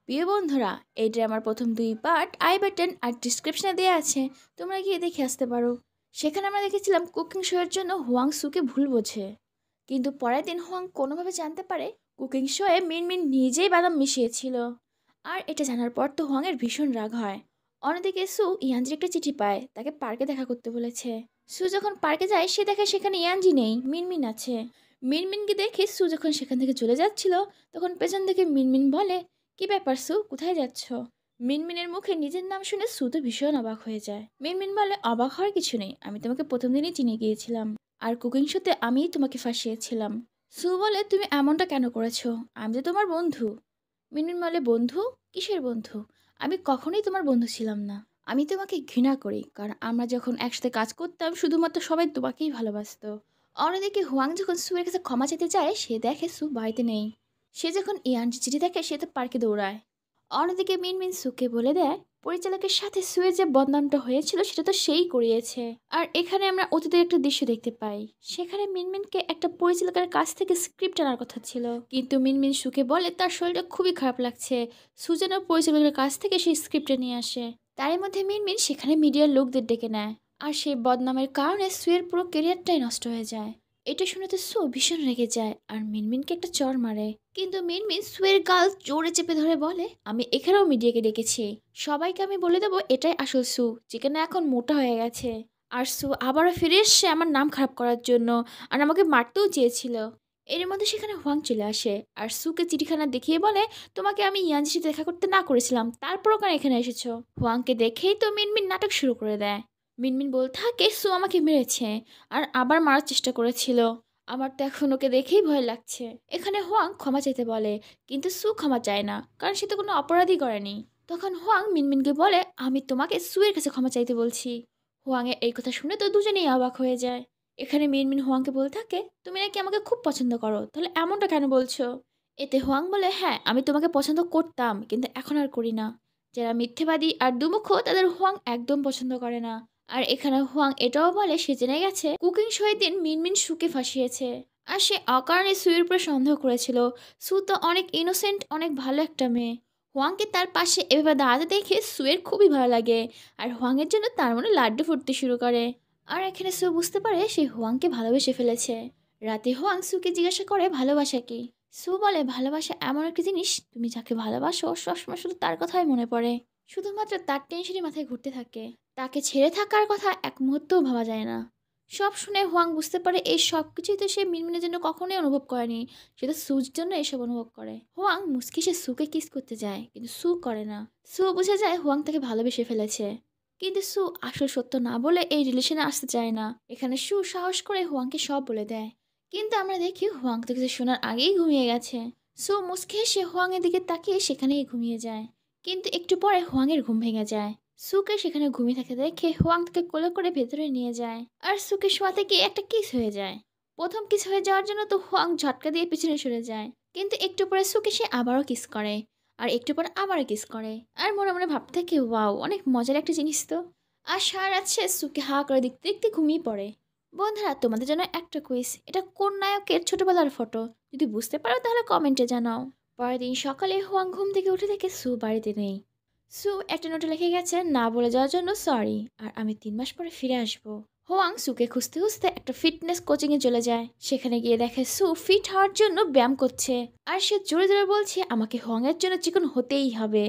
প্রিয় বন্ধুরা, এই ড্রামার প্রথম ২ পার্ট আই বাটন আর ডিসক্রিপশনে দেওয়া আছে, তোমরা গিয়ে দেখে আসতে পারো। সেখানে আমরা দেখেছিলাম কুকিং শো এর জন্য হুয়াং সুকে ভুল বোঝে, কিন্তু পরের দিন হুয়াং কোনোভাবে জানতে পারে কুকিং শোয়ে মিনমিন নিজেই বাদাম মিশিয়েছিল। আর এটা জানার পর তো হুয়াংয়ের ভীষণ রাগ হয়। অন্যদিকে সু ইয়ানজির একটা চিঠি পায়, তাকে পার্কে দেখা করতে বলেছে। সু যখন পার্কে যায় সে দেখে সেখানে ইয়ানজি নেই, মিনমিন আছে। মিনমিনকে দেখে সু যখন সেখান থেকে চলে যাচ্ছিল, তখন পেছন থেকে মিনমিন বলে, কি ব্যাপার সু, কোথায় যাচ্ছ? মিনমিনের মুখে নিজের নাম শুনে সু তো ভীষণ অবাক হয়ে যায়। মিনমিন বলে, অবাক হওয়ার কিছু নেই, আমি তোমাকে প্রথম দিনই চিনে গিয়েছিলাম, আর কুকিং শোতে আমিই তোমাকে ফাঁসিয়েছিলাম। সু বলে, তুমি এমনটা কেন করেছো? আমি তো তোমার বন্ধু। মিনমিন বলে, বন্ধু? কিসের বন্ধু? আমি কখনোই তোমার বন্ধু ছিলাম না। আমি তোমাকে ঘৃণা করি, কারণ আমরা যখন একসাথে কাজ করতাম শুধুমাত্র সবাই তোমাকেই ভালোবাসতো। অন্যদিকে হুয়াং যখন সুয়ের কাছে ক্ষমা চাইতে যায়, সে দেখে সু বাড়িতে নেই। সে যখন ইয়ানজি চিঠি দেখে সে তো পার্কে দৌড়ায়। অন্যদিকে মিনমিন সুকে বলে দেয়, পরিচালকের সাথে সুয়ের যে বদনামটা হয়েছিল সেটা তো সেই করিয়েছে। আর এখানে আমরা অতীতের একটা দৃশ্য দেখতে পাই। সেখানে মিনমিনকে একটা পরিচালকের কাছ থেকে স্ক্রিপ্ট আনার কথা ছিল, কিন্তু মিনমিন সুকে বলে তার শরীরটা খুবই খারাপ লাগছে। সু যেন পরিচালকের কাছ থেকে সেই স্ক্রিপ্টটা নিয়ে আসে। তারই মধ্যে মিনমিন সেখানে মিডিয়ার লোকদের ডেকে নেয়, আর সেই বদনামের কারণে সুয়ের পুরো কেরিয়ারটাই নষ্ট হয়ে যায়। এটা শুনে তো সু ভীষণ রেগে যায় আর মিনমিনকে একটা চড় মারে। কিন্তু মিনমিন সুয়ের গাল জোরে চেপে ধরে বলে, আমি এখানেও মিডিয়াকে ডেকেছি, সবাইকে আমি বলে দেবো এটাই আসল সু, যেখানে এখন মোটা হয়ে গেছে। আর সু আবারও ফিরে এসছে আমার নাম খারাপ করার জন্য, আর আমাকে মারতেও চেয়েছিল। এর মধ্যে সেখানে হুয়াং চলে আসে আর সুকে চিঠিখানা দেখিয়ে বলে, তোমাকে আমি ইয়ানজির সাথে দেখা করতে না করেছিলাম, তারপরও কেন এখানে এসেছো? হুয়াংকে দেখেই তো মিনমিন নাটক শুরু করে দেয়। মিনমিন বলতে থাকে সু আমাকে মেরেছে আর আবার মারার চেষ্টা করেছিল। আমার তো এখন ওকে দেখেই ভয় লাগছে। এখানে হুয়াং ক্ষমা চাইতে বলে, কিন্তু সু ক্ষমা চায় না, কারণ সে তো কোনো অপরাধই করেনি। তখন হুয়াং মিনমিনকে বলে, আমি তোমাকে সুয়ের কাছে ক্ষমা চাইতে বলছি। হুয়াংয়ের এই কথা শুনে তো দুজনেই অবাক হয়ে যায়। এখানে মিনমিন হুয়াংকে বলতে থাকে, তুমি নাকি আমাকে খুব পছন্দ করো, তাহলে এমনটা কেন বলছো? এতে হুয়াং বলে, হ্যাঁ আমি তোমাকে পছন্দ করতাম, কিন্তু এখন আর করি না। যারা মিথ্যেবাদী আর দুমুখো তাদের হুয়াং একদম পছন্দ করে না। আর এখানে হুয়াং এটাও বলে সে জেনে গেছে কুকিং শোয়ের দিন মিনমিন সুকে ফাঁসিয়েছে, আর সে অকারণে সুয়ের উপরে সন্দেহ করেছিল। সু তো অনেক ইনোসেন্ট, অনেক ভালো একটা মেয়ে। হুয়াংকে তার পাশে এভাবে দাঁড়াতে দেখে সুয়ের খুবই ভালো লাগে, আর হুয়াংয়ের জন্য তার মনে লাড্ডু ফুটতে শুরু করে। আর এখানে সু বুঝতে পারে সে হুয়াংকে ভালোবেসে ফেলেছে। রাতে হুয়াং সুকে জিজ্ঞাসা করে ভালোবাসা কি। সু বলে, ভালোবাসা এমন একটা জিনিস, তুমি যাকে ভালোবাসো সবসময় শুধু তার কথাই মনে পড়ে, শুধুমাত্র তার টেনশনই মাথায় ঘুরতে থাকে, তাকে ছেড়ে থাকার কথা এক মুহূর্তও ভাবা যায় না। সব শুনে হুয়াং বুঝতে পারে এই সব কিছুই তো সে মিনমিনের জন্য কখনোই অনুভব করেনি, সে তো সুর জন্য এসব অনুভব করে। হুয়াং মুচকি সে সুকে কিস করতে যায়, কিন্তু সু করে না। সু বুঝে যায় হুয়াং তাকে ভালোবেসে ফেলেছে, কিন্তু সু আসল সত্য না বলে এই রিলেশনে আসতে চায় না। এখানে সু সাহস করে হুয়াংকে সব বলে দেয়, কিন্তু আমরা দেখি হুয়াং তো কিছু শোনার আগেই ঘুমিয়ে গেছে। সু মুচকি হেসে হুয়াংয়ের দিকে তাকিয়ে সেখানেই ঘুমিয়ে যায়। কিন্তু একটু পরে হুয়াংয়ের ঘুম ভেঙে যায়। সুকে সেখানে ঘুমিয়ে থাকে দেখে হুয়াং তাকে কোলে করে ভেতরে নিয়ে যায়, আর সুকে শোয়াতে গিয়ে একটা কিস হয়ে যায়। প্রথম কিস হয়ে যাওয়ার জন্য তো হুয়াং ঝটকা দিয়ে পিছনে সরে যায়, কিন্তু একটু পরে সুকে সে আবারও কিস করে, আর একটু পর আবারও কিস করে, আর মনে মনে ভাবতে থাকে, ওয়াও অনেক মজার একটা জিনিস তো। আর সারা রাত সে সুকে হা করে দেখতে দেখতে ঘুমিয়ে পড়ে। বন্ধুরা, তোমাদের জন্য একটা কুইজ, এটা কোন নায়কের ছোটবেলার ফটো? যদি বুঝতে পারো তাহলে কমেন্টে জানাও। পরের দিন সকালে হুয়াং ঘুম থেকে উঠে দেখে সু বাড়িতে নেই। সু একটা নোটে লিখে গেছে না বলে যাওয়ার জন্য সরি, আর আমি 3 মাস পরে ফিরে আসবো। হোয়াং সুকে খুঁজতে খুঁজতে একটা ফিটনেস কোচিংয়ে চলে যায়। সেখানে গিয়ে দেখে সু ফিট হওয়ার জন্য ব্যায়াম করছে, আর সে জোরে জোরে বলছে আমাকে হোয়াংয়ের জন্য চিকন হতেই হবে।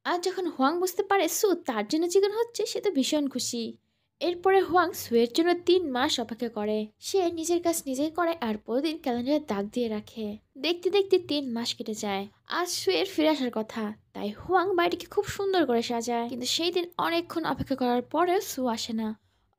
আর যখন হোয়াং বুঝতে পারে সু তার জন্য চিকন হচ্ছে, সে তো ভীষণ খুশি। এরপরে হোয়াং সুয়ের জন্য 3 মাস অপেক্ষা করে। সে নিজের কাজ নিজেই করে আর প্রতিদিন ক্যালেন্ডারে দাগ দিয়ে রাখে। দেখতে দেখতে 3 মাস কেটে যায়। আজ সুয়ের ফিরে আসার কথা, তাই হুয়াং বাড়িটিকে খুব সুন্দর করে সাজায়, কিন্তু সেই দিন অনেকক্ষণ অপেক্ষা করার পরেও সু আসে না।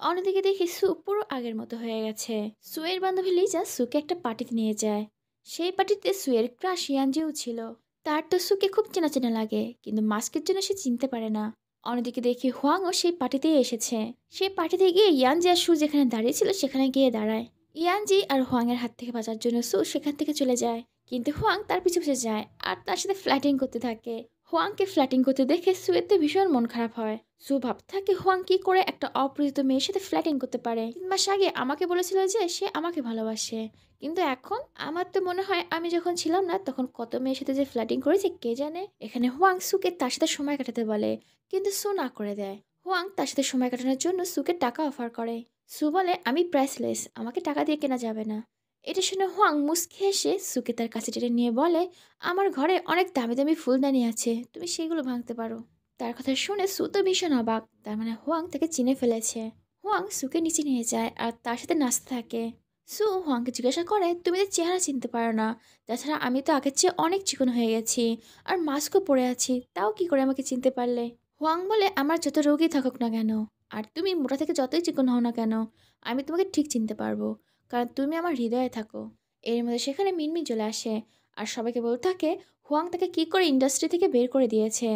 অন্যদিকে দেখি সু পুরো আগের মতো হয়ে গেছে। সুয়ের বান্ধবী লিজা সুকে একটা পার্টিতে নিয়ে যায়। সেই পার্টিতে সুয়ের ক্রাশ ইয়ানজিও ছিল। তার তো সুকে খুব চেনা চেনা লাগে, কিন্তু মাস্কের জন্য সে চিনতে পারে না। অন্যদিকে দেখি হুয়াংও সেই পার্টিতেই এসেছে। সেই পার্টিতে গিয়ে ইয়ানজি আর সু যেখানে দাঁড়িয়ে ছিল সেখানে গিয়ে দাঁড়ায়। ইয়ানজি আর হুয়াংয়ের হাত থেকে বাঁচার জন্য সু সেখান থেকে চলে যায়, কিন্তু হুয়াং তার পিছু পিছু যায় আর তার সাথে ফ্ল্যাটিং করতে থাকে। হোয়াংকে ফ্ল্যাটিং করতে দেখে সুয়ের তো ভীষণ মন খারাপ হয়। সু ভাবতে থাকে হোয়াং কি করে একটা অপরিচিত মেয়ের সাথে ফ্ল্যাটিং করতে পারে। 3 মাস আগে আমাকে বলেছিল যে সে আমাকে ভালোবাসে, কিন্তু এখন আমার তো মনে হয় আমি যখন ছিলাম না তখন কত মেয়ের সাথে যে ফ্ল্যাটিং করেছে কে জানে। এখানে হোয়াং সুকে তার সাথে সময় কাটাতে বলে, কিন্তু সু না করে দেয়। হোয়াং তার সাথে সময় কাটানোর জন্য সুকে টাকা অফার করে। সু বলে আমি প্রাইসলেস, আমাকে টাকা দিয়ে কেনা যাবে না। এটা শুনে হোয়াং মুচকি হেসে সুকে তার কাছে টেনে নিয়ে বলে, আমার ঘরে অনেক দামি দামি ফুলদানি আছে, তুমি সেগুলো ভাঙতে পারো। তার কথা শুনে সু তো ভীষণ অবাক, তার মানে হোয়াং তাকে চিনে ফেলেছে। হোয়াং সুকে নিচে নিয়ে যায় আর তার সাথে নাচতে থাকে। সু হোয়াংকে জিজ্ঞাসা করে, তুমি তো চেহারা চিনতে পারো না, তাছাড়া আমি তো আগের চেয়ে অনেক চিকন হয়ে গেছি আর মাস্কও পরে আছি, তাও কি করে আমাকে চিনতে পারলে? হোয়াং বলে, আমার যত রোগই থাকুক না কেন আর তুমি মোটা থেকে যতই চিকন হও না কেন, আমি তোমাকে ঠিক চিনতে পারবো, কারণ তুমি আমার হৃদয়ে থাকো। এর মধ্যে সেখানে মিনমিন চলে আসে আর সবাইকে বলতে থাকে হোয়াং তাকে কি করে ইন্ডাস্ট্রি থেকে বের করে দিয়েছে।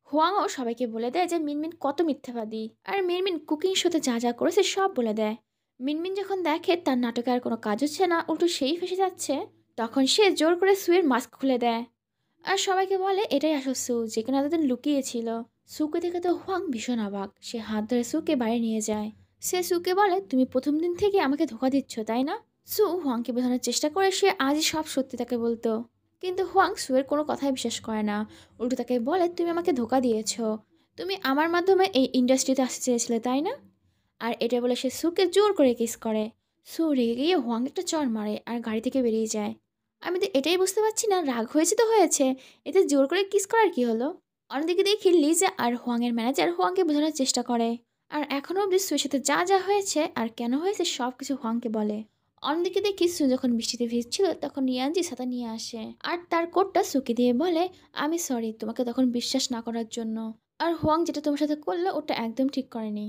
হোয়াংও সবাইকে বলে দেয় যে মিনমিন কত মিথ্যাবাদী, আর মিনমিন কুকিং শোতে যা যা করেছে সব বলে দেয়। মিনমিন যখন দেখে তার নাটকে আর কোনো কাজ হচ্ছে না, উল্টো সেই ফেসে যাচ্ছে, তখন সে জোর করে সুয়ের মাস্ক খুলে দেয় আর সবাইকে বলে এটাই আসল সু, যেখানে এতদিন লুকিয়েছিল। সুকে দেখে তো হোয়াং ভীষণ অবাক, সে হাত ধরে সুকে বাইরে নিয়ে যায়। সে সুকে বলে, তুমি প্রথম দিন থেকে আমাকে ধোকা দিচ্ছ তাই না? সু হোয়াংকে বোঝানোর চেষ্টা করে সে আজই সব সত্যি তাকে বলতো, কিন্তু হোয়াং সুয়ের কোনো কথাই বিশ্বাস করে না। উল্টো তাকে বলে, তুমি আমাকে ধোকা দিয়েছ, তুমি আমার মাধ্যমে এই ইন্ডাস্ট্রিতে আসতে চেয়েছিলে তাই না? আর এটা বলে সে সুকে জোর করে কিস করে। সু রেগে গিয়ে হোয়াং একটা চড় মারে আর গাড়ি থেকে বেরিয়ে যায়। আমি তো এটাই বুঝতে পারছি না, রাগ হয়েছে তো হয়েছে, এতে জোর করে কিস করার কি হলো? অন্যদিকে দেখি লিজা আর হোয়াংয়ের ম্যানেজার হোয়াংকে বোঝানোর চেষ্টা করে আর এখনও অব্দি সুয়ের সাথে যা যা হয়েছে আর কেন হয়েছে সব কিছু হোয়াংকে বলে। অন্যদিকে দেখি সু যখন বৃষ্টিতে ভিজছিল তখন ইয়ানজি ছাতা নিয়ে আসে আর তার কোটটা সুকে দিয়ে বলে, আমি সরি তোমাকে তখন বিশ্বাস না করার জন্য, আর হোয়াং যেটা তোমার সাথে করলো ওটা একদম ঠিক করেনি।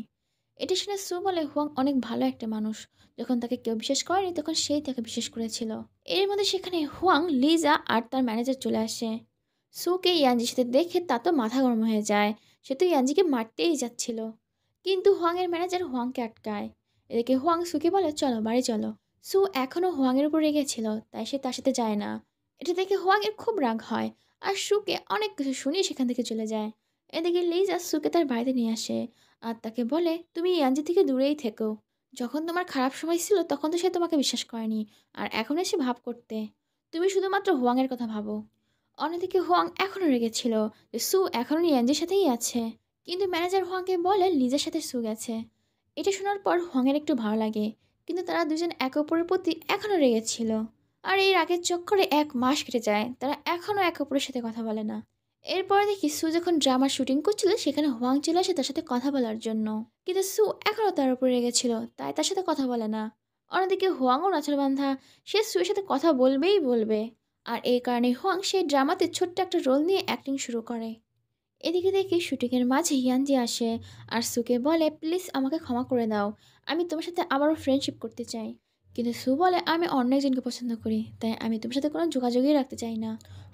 এটা শুনে সু বলে, হোয়াং অনেক ভালো একটা মানুষ, যখন তাকে কেউ বিশ্বাস করেনি তখন সেই তাকে বিশ্বাস করেছিল। এর মধ্যে সেখানে হোয়াং, লিজা আর তার ম্যানেজার চলে আসে। সুকে ইয়ানজির সাথে দেখে তা তো মাথা গরম হয়ে যায়, সে তো ইয়ানজিকে মারতেই যাচ্ছিল, কিন্তু হোয়াংয়ের ম্যানেজার হোয়াংকে আটকায়। এদিকে হোয়াং সুকে বলে, চলো বাড়ি চলো। সু এখনও হোয়াংয়ের উপর রেগেছিল, তাই সে তার সাথে যায় না। এটা দেখে হোয়াংয়ের খুব রাগ হয় আর সুকে অনেক কিছু শুনিয়ে সেখান থেকে চলে যায়। এদিকে লিজা সুকে তার বাড়িতে নিয়ে আসে আর তাকে বলে, তুমি ইয়ানজি থেকে দূরেই থেকো, যখন তোমার খারাপ সময় ছিল তখন তো সে তোমাকে বিশ্বাস করেনি আর এখন এসে ভাব করতে, তুমি শুধুমাত্র হোয়াংয়ের কথা ভাবো। অন্যদিকে হোয়াং এখনও রেগেছিল যে সু এখনও ইয়ানজির সাথেই আছে, কিন্তু ম্যানেজার হোয়াংকে বলে লিজার সাথে সু গেছে। এটা শোনার পর হোয়াংয়ের একটু ভালো লাগে, কিন্তু তারা দুজন একে অপরের প্রতি এখনও রেগেছিল। আর এই রাগের চক্করে 1 মাস কেটে যায়, তারা এখনও একে অপরের সাথে কথা বলে না। এরপরে দেখি সু যখন ড্রামার শুটিং করছিল সেখানে হোয়াং চলে আসে তার সাথে কথা বলার জন্য, কিন্তু সু এখনও তার উপরে রেগেছিল, তাই তার সাথে কথা বলে না। অন্যদিকে হোয়াংও নাছরবান্ধা, সে সুয়ের সাথে কথা বলবেই বলবে, আর এই কারণে হোয়াং সেই ড্রামাতে ছোট্ট একটা রোল নিয়ে অ্যাক্টিং শুরু করে। এদিকে দেখি শুটিংয়ের মাঝে ইয়ানজি আসে আর সুকে বলে, প্লিজ আমাকে ক্ষমা করে দাও, আমি তোমার সাথে আবারও ফ্রেন্ডশিপ করতে চাই। কিন্তু সু বলে, আমি অন্য একজনকে পছন্দ করি, তাই আমি তোমার সাথে কোনো যোগাযোগই রাখতে চাই না।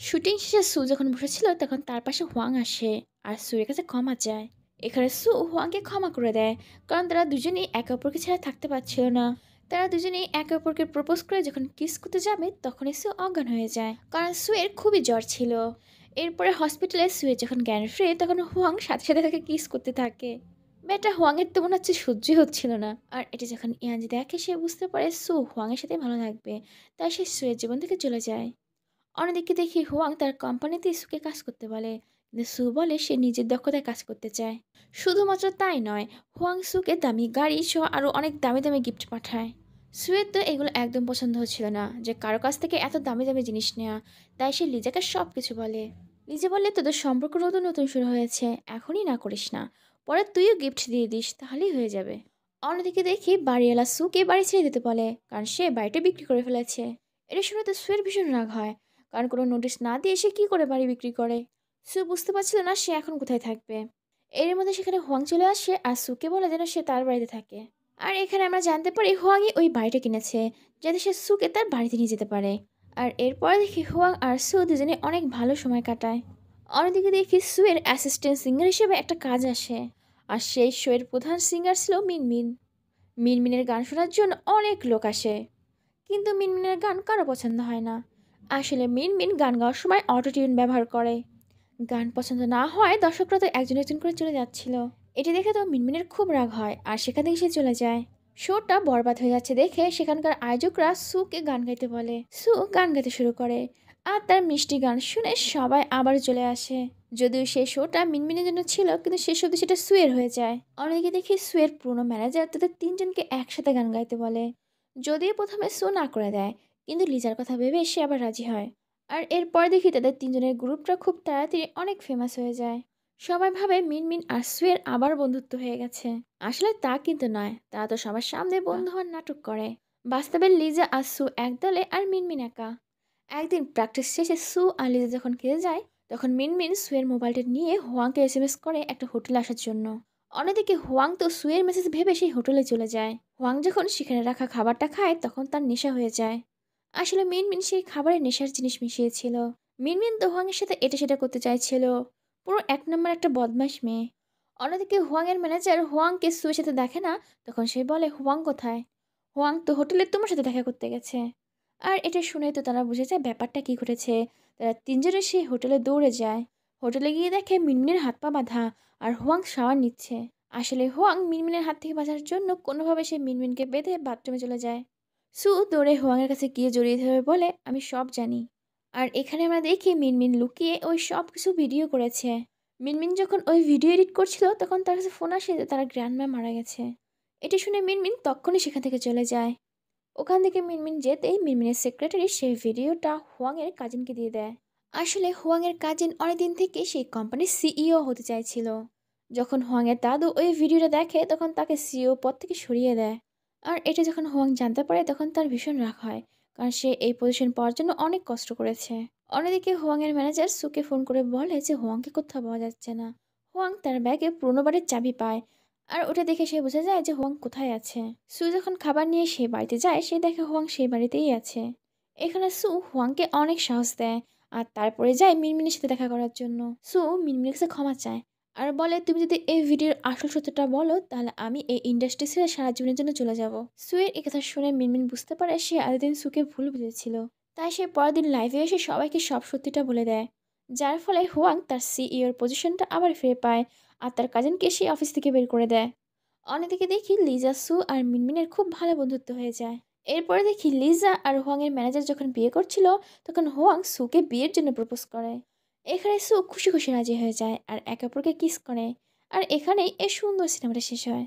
শুটিং শেষে সু যখন বসেছিল তখন তার পাশে হোয়াং আসে আর সুয়ের কাছে ক্ষমা চায়। এখানে সু হোয়াংকে ক্ষমা করে দেয়, কারণ তারা দুজনেই একে অপরকে ছাড়া থাকতে পারছিল না। তারা দুজনেই একে অপরকে প্রপোজ করে যখন কিস করতে যাবে তখনই সু অজ্ঞান হয়ে যায়, কারণ সুয়ের খুবই জ্বর ছিল। এরপরে হসপিটালে শুয়ে যখন জ্ঞান ফিরে তখন হোয়াং সাথে সাথে তাকে কিস করতে থাকে। মেয়েটা হোয়াংয়ের তো মনে হচ্ছে সহ্যই হচ্ছিল না, আর এটা যখন ইয়ানজি দেখে সে বুঝতে পারে সু হোয়াংয়ের সাথে ভালো থাকবে, তাই সে সুয়ের জীবন থেকে চলে যায়। অন্যদিকে দেখি হোয়াং তার কোম্পানিতে সুকে কাজ করতে বলে, কিন্তু সু বলে সে নিজের দক্ষতায় কাজ করতে চায়। শুধুমাত্র তাই নয়, হোয়াং সুকে দামি গাড়ি সহ আরও অনেক দামি দামি গিফট পাঠায়। সুয়ের তো এগুলো একদম পছন্দ হচ্ছিল না যে কারো কাছ থেকে এত দামি দামি জিনিস নেওয়া, তাই সে লিজাকে সব কিছু বলে। লিজা বললে, তোদের সম্পর্ক নতুন নতুন শুরু হয়েছে, এখনই না করিস না, পরে তুইও গিফট দিয়ে দিস, তাহলেই হয়ে যাবে। অন্যদিকে দেখি বাড়িওয়ালা সুকে বাড়ি ছেড়ে দিতে বলে, কারণ সে বাড়িটা বিক্রি করে ফেলেছে। এটা শুনে তো সুয়ের ভীষণ রাগ হয়, কারণ কোনো নোটিশ না দিয়ে সে কী করে বাড়ি বিক্রি করে। সু বুঝতে পারছিল না সে এখন কোথায় থাকবে। এর মধ্যে সেখানে হোয়াং চলে আসে আর সুকে বলে যেন সে তার বাড়িতে থাকে। আর এখানে আমরা জানতে পারি হোয়াংই ওই বাড়িটা কিনেছে যাতে সে সুকে তার বাড়িতে নিয়ে যেতে পারে। আর এরপর দেখি হোয়াং আর সু দুজনে অনেক ভালো সময় কাটায়। অন্যদিকে দেখি সুয়ের অ্যাসিস্ট্যান্ট সিঙ্গার হিসেবে একটা কাজ আসে, আর সেই শোয়ের প্রধান সিঙ্গার ছিল মিনমিন। মিনমিনের গান শোনার জন্য অনেক লোক আসে, কিন্তু মিনমিনের গান কারো পছন্দ হয় না। আসলে মিনমিন গান গাওয়ার সময় অটোটিউন ব্যবহার করে, গান পছন্দ না হয় দর্শকরা তো একজন একজন করে চলে যাচ্ছিল। এটি দেখে তো মিনমিনের খুব রাগ হয় আর সেখান থেকে সে চলে যায়। শোটা বরবাদ হয়ে যাচ্ছে দেখে সেখানকার আয়োজকরা সুকে গান গাইতে বলে। সু গান গাইতে শুরু করে আর তার মিষ্টি গান শুনে সবাই আবার চলে আসে। যদিও সেই শোটা মিনমিনের জন্য ছিল, কিন্তু শেষ অবধি সেটা সুয়ের হয়ে যায়। অন্যদিকে দেখি সুয়ের পুরনো ম্যানেজার তাদের তিনজনকে একসাথে গান গাইতে বলে। যদিও প্রথমে সু না করে দেয়, কিন্তু লিজার কথা ভেবে সে আবার রাজি হয়। আর এরপর দেখি তাদের তিনজনের গ্রুপটা খুব তাড়াতাড়ি অনেক ফেমাস হয়ে যায়। সবাই ভাবে মিনমিন আর সুয়ের আবার বন্ধুত্ব হয়ে গেছে। আসলে তা কিন্তু নয়, তারা তো সবার সামনে বন্ধু হওয়ার নাটক করে। বাস্তবে লিজা আর সু একদলে আর মিনমিন একা। একদিন প্র্যাকটিস শেষে সু আর লিজা যখন খেতে যায়, তখন মিনমিন সুয়ের মোবাইলটা নিয়ে হোয়াংকে এসএমএস করে একটা হোটেলে আসার জন্য। অন্যদিকে হোয়াং তো সুয়ের মেসেজ ভেবে সেই হোটেলে চলে যায়। হোয়াং যখন সেখানে রাখা খাবারটা খায় তখন তার নেশা হয়ে যায়। আসলে মিনমিন সেই খাবারে নেশার জিনিস মিশিয়েছিল। মিনমিন তো হোয়াংয়ের সাথে এটা সেটা করতে চাইছিল। পুরো এক নম্বর একটা বদমাশ মেয়ে। অন্যদিকে হোয়াংয়ের ম্যানেজার হোয়াংকে সুয়ের সাথে দেখে না, তখন সে বলে হোয়াং কোথায়। হোয়াং তো হোটেলে তোমার সাথে দেখা করতে গেছে। আর এটা শুনে তো তারা বুঝে যায় ব্যাপারটা কি ঘটেছে। তারা তিনজনে সেই হোটেলে দৌড়ে যায়। হোটেলে গিয়ে দেখে মিনমিনের হাত পা বাঁধা আর হোয়াং শাওয়ার নিচ্ছে। আসলে হোয়াং মিনমিনের হাত থেকে বাঁচার জন্য কোনোভাবে সে মিনমিনকে বেঁধে বাথরুমে চলে যায়। সু দৌড়ে হোয়াংয়ের কাছে গিয়ে জড়িয়ে ধরে বলে, আমি সব জানি। আর এখানে আমরা দেখি মিনমিন লুকিয়ে ওই সব কিছু ভিডিও করেছে। মিনমিন যখন ওই ভিডিও এডিট করছিল তখন তার কাছে ফোন আসে যে তার গ্র্যান্ডমা মারা গেছে। এটি শুনে মিনমিন তখনই সেখান থেকে চলে যায়। ওখান থেকে মিনমিন যেতেই মিনমিনের সেক্রেটারি সেই ভিডিওটা হোয়াংয়ের কাজিনকে দিয়ে দেয়। আসলে হোয়াংয়ের কাজিন অনেকদিন থেকে সেই কোম্পানির সিইও হতে চাইছিল। যখন হোয়াংয়ের দাদু ওই ভিডিওটা দেখে তখন তাকে সিইও পদ থেকে সরিয়ে দেয়। আর এটা যখন হোয়াং জানতে পারে তখন তার ভীষণ রাগ হয়, কারণ সে এই পজিশন পাওয়ার জন্য অনেক কষ্ট করেছে। অন্যদিকে হোয়াংয়ের ম্যানেজার সুকে ফোন করে বলে যে হোয়াংকে কোথাও পাওয়া যাচ্ছে না। হোয়াং তার ব্যাগে পুরোনো বাড়ির চাবি পায়, আর ওটা দেখে সে বোঝা যায় যে হোয়াং কোথায় আছে। সু যখন খাবার নিয়ে সেই বাড়িতে যায় সে দেখে হোয়াং সেই বাড়িতেই আছে। এখানে সু হোয়াংকে অনেক সাহস দেয় আর তারপরে যায় মিনমিনের সাথে দেখা করার জন্য। সু মিনমিনের কাছে ক্ষমা চায় আর বলে, তুমি যদি এই ভিডিওর আসল সত্যটা বলো তাহলে আমি এই ইন্ডাস্ট্রি ছেড়ে সারা জীবনের জন্য চলে যাব। সুয়ের এই কথা শুনে মিনমিন বুঝতে পারে সে এতদিন সুকে ভুল বুঝেছিল। তাই সে পরের দিন লাইভে এসে সবাইকে সব সত্যিটা বলে দেয়, যার ফলে হোয়াং তার সিইওর পজিশনটা আবার ফিরে পায় আর তার কাজিনকে সে অফিস থেকে বের করে দেয়। অন্যদিকে দেখি লিজা, সু আর মিনমিনের খুব ভালো বন্ধুত্ব হয়ে যায়। এরপরে দেখি লিজা আর হোয়াংয়ের ম্যানেজার যখন বিয়ে করছিল তখন হোয়াং সুকে বিয়ের জন্য প্রপোজ করে। এখানে সু খুশি খুশি রাজি হয়ে যায় আর একে অপরকে কিস করে। আর এখানেই এই সুন্দর সিনেমাটা শেষ হয়।